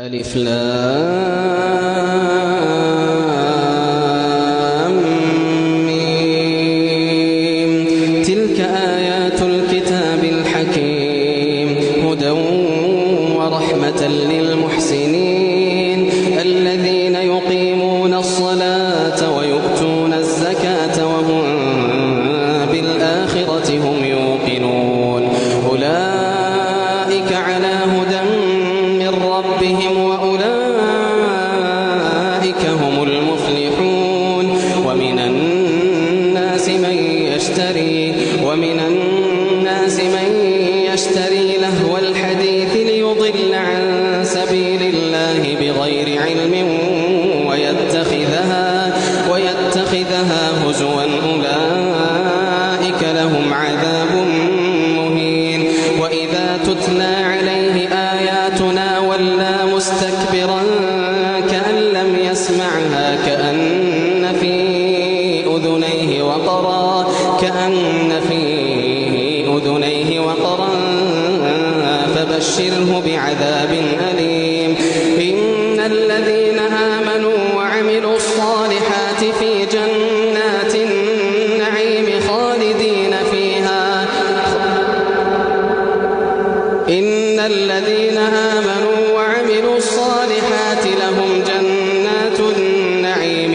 ألف لام ميم. تلك آيات الكتاب الحكيم هدى ورحمة للمحسنين الذين يقيمون الصلاة ويؤتون الزكاة وهم بالآخرة هم يوقنون أولئك على هدى من ربهم وأولئك هم المفلحون. ومن الناس من يشتري لهو الحديث ليضل عن سبيل الله بغير علم ويتخذها هزوا أولئك لهم عذاب مهين. وإذا تتلى عليه آياتنا ولى مستكبرا كأن لم يسمعها كأن في أذنيه وقرا فبشره بعذاب أليم. إن الذين آمنوا وعملوا الصالحات في جنات النعيم خالدين فيها. إن الذين آمنوا وعملوا الصالحات لهم جنات النعيم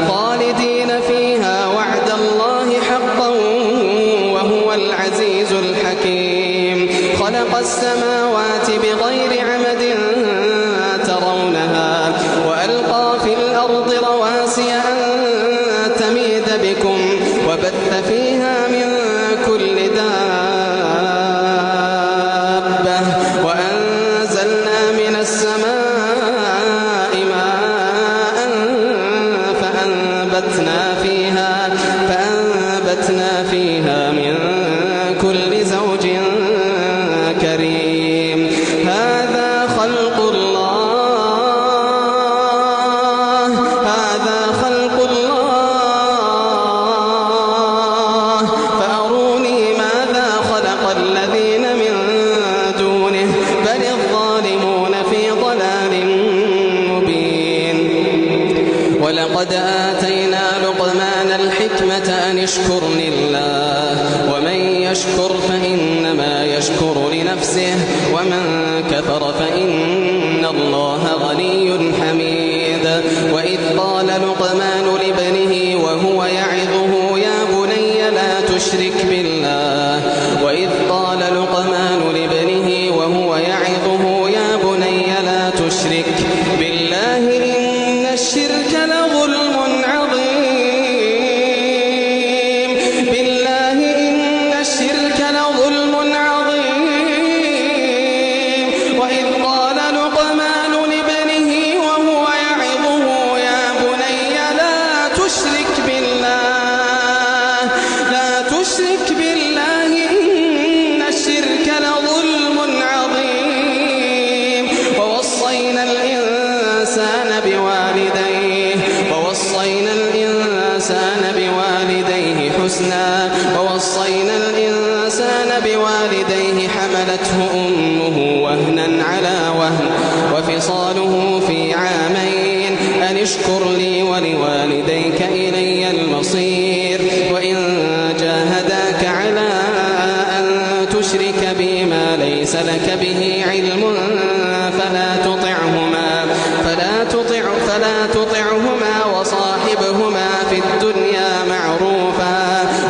خالدين فيها وعد الله حقا وهو العزيز الحكيم. خلق السماوات بغير عمد ترونها وألقى في الأرض رواسي أن تميد بكم وبث فيها من كل دابة وأنزلنا من السماء ماء فأنبتنا فيها من كل زوج كريم. هذا خلق الله فأروني ماذا خلق الذين من دونه بل الظالمون في ضلال مبين. ولقد آتينا لقمان الحكمة أن اشكر لله ومن يشكر فإنما يشكر لنفسه ومن كفر فإن الله غني حميد. وإذ قال لقمان لابنه وهو يعظه يا بني لا تشرك بالله إن الشرك لظلم عظيم. وإذ قال لقمان لابنه وهو يعظه يا بني لا تشرك بالله إن الشرك لظلم عظيم. ووصينا الإنسان بوالديه حملته أمه وهنا على وهن وفصاله في عامين أن اشكر لي ولوالديك إلي المصير. وإن جاهداك على أن تشرك بي ما ليس لك به علم فلا تطعهما وصاحبهما في الدنيا معروفا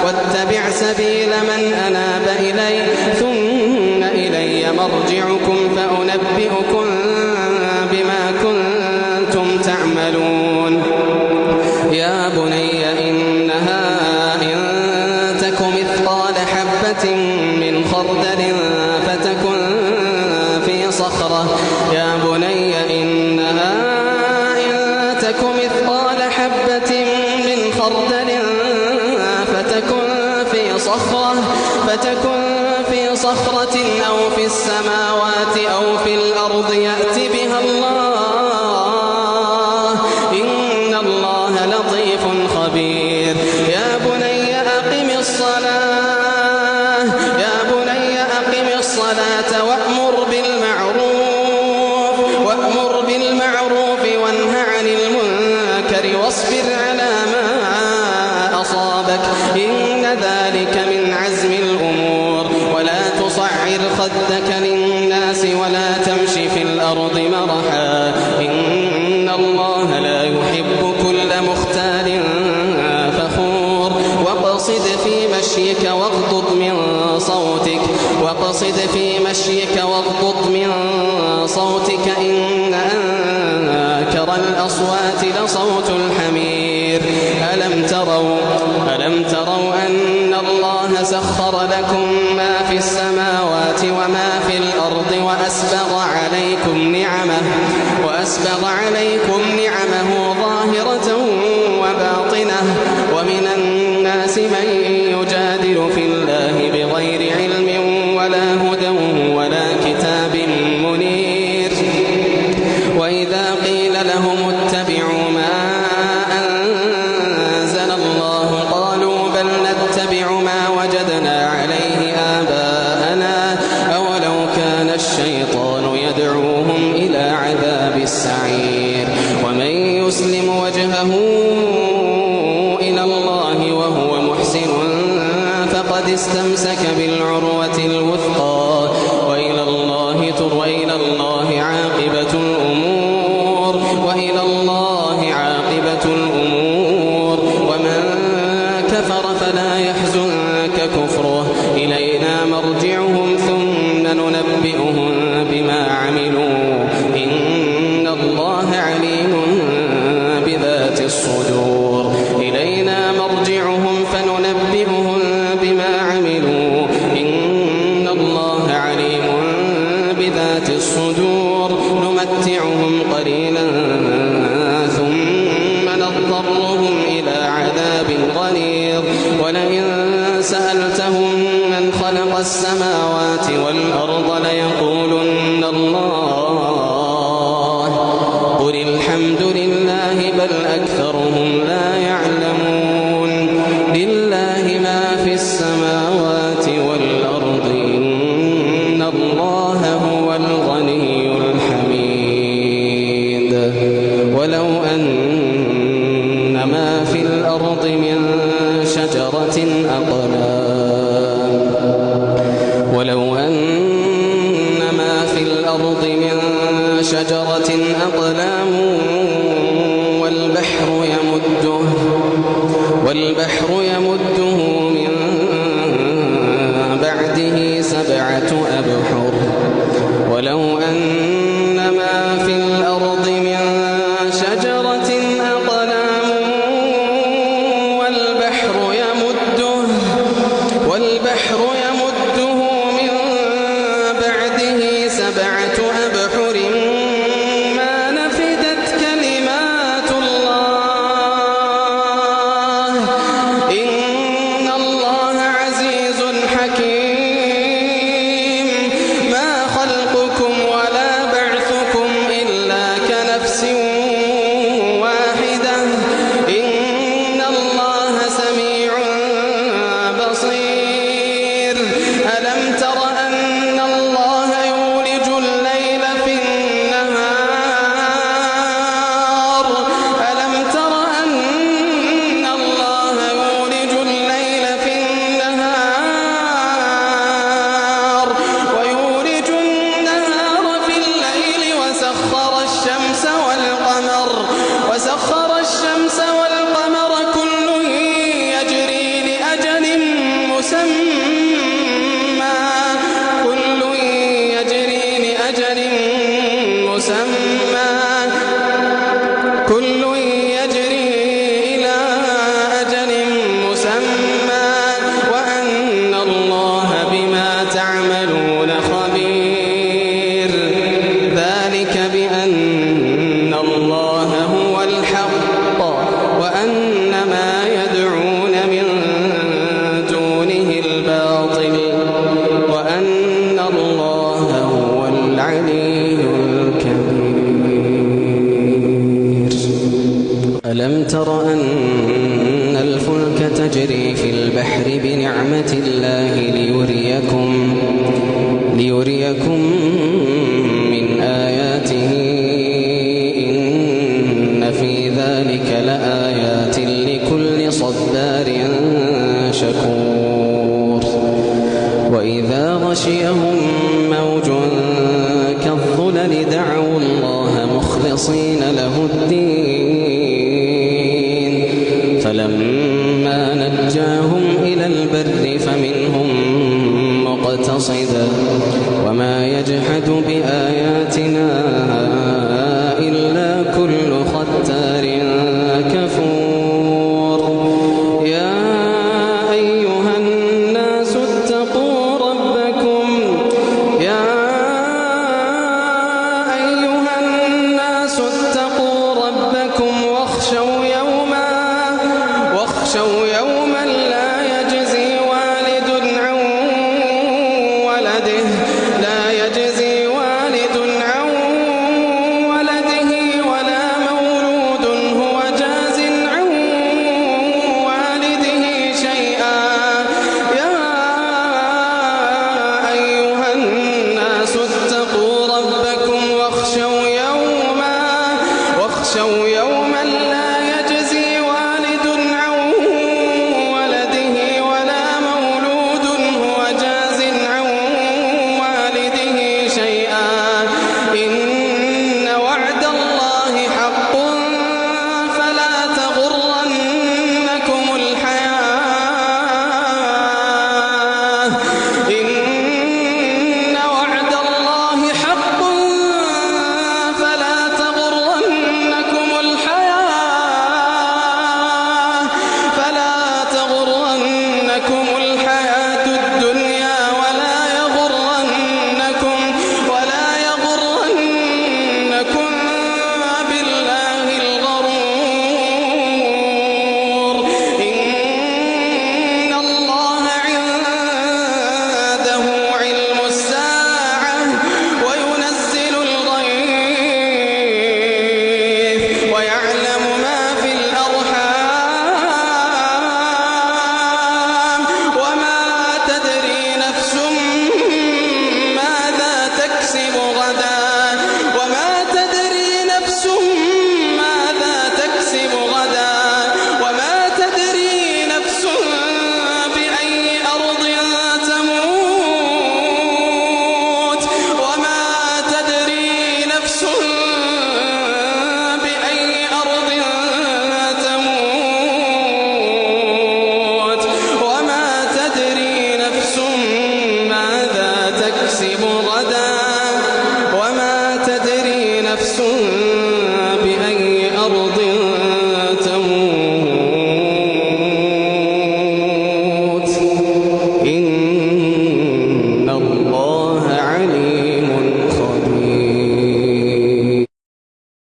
واتبع سبيل من أناب إلي ثم إلي مرجعكم فأنبئكم بما كنتم تعملون. يا بني إنها إن تك مثقال حبة من خردل فتكن في صخرة أو في السماوات أو في الأرض يأت بها الله إن الله لطيف خبير. يا بني أقم الصلاة وأمر بالمعروف فاصبر على ما أصابك إن ذلك من عزم الأمور ولا تصعر خدك للناس ولا تمشي في الأرض مرحا إن الله لا يحب كل مختال فخور واقصد في مشيك واغضض من صوتك إن أنكر الأصوات لصوت الحمير ألم تروا أن الله سخر لكم ما في السماوات وما في الأرض وأسبغ عليكم نعمه ظاهرة وباطنة ومن الناس من يجادل في الله بغير علم ولا هدى ولا كتاب منير وإذا قيل لهم اتبعوا ما أنزل الله قالوا بل نتبع ما وجدنا عليه آباءنا أولو كان الشيطان يدعوهم إلى عذاب السعير ومن يسلم وجهه إلى الله وهو محسن فقد استمسك بالعروة الوثقى وإلى الله عاقبة الأمور ومن كفر فلا يحزنك كفره إلينا مرجعهم ثم ننبئهم بما عملوا إن الله عليم بذات الصدور إلينا مرجعهم فننبئهم بما عملوا إن الله عليم بذات الصدور نمتعهم قليلا ثم نضطرهم إلى عذاب غليظ ولئن سألتهم من خلق السماوات والأرض ليقولن الله قل الحمد لله بل أكثرهم لا يعلمون لله ما في السماوات والأرض إن الله هو الغني الحميد ولو أن ما في الأرض من شجرة أقلام والبحر يمده من بعده 7 أبحر ولو أن ما في الأرض من شجرة أقلام والبحر يمده من بعده 7 أبحر ما نفدت كلمات الله إن الله عزيز حكيم ما خلقكم ولا بعثكم إلا كنفس واحدة إن الله سميع بصير ألم تر أن الله يولج الليل في النهار ويولج النهار في الليل وسخر الشمس والقمر كل يجري لأجل مسمى كل يجري إلى أجل مسمى وأن الله بما تعملون خبير ذلك بأن الله هو الحق وأن ما يدعون من دونه الباطل وأن الله هو العلي الكبير ألم تر أن الفلك تجري في البحر بنعمة الله ليريكم من آياته إن في ذلك لآية مخلصين له الدين فلما نجاهم إلى البر فمنهم مقتصد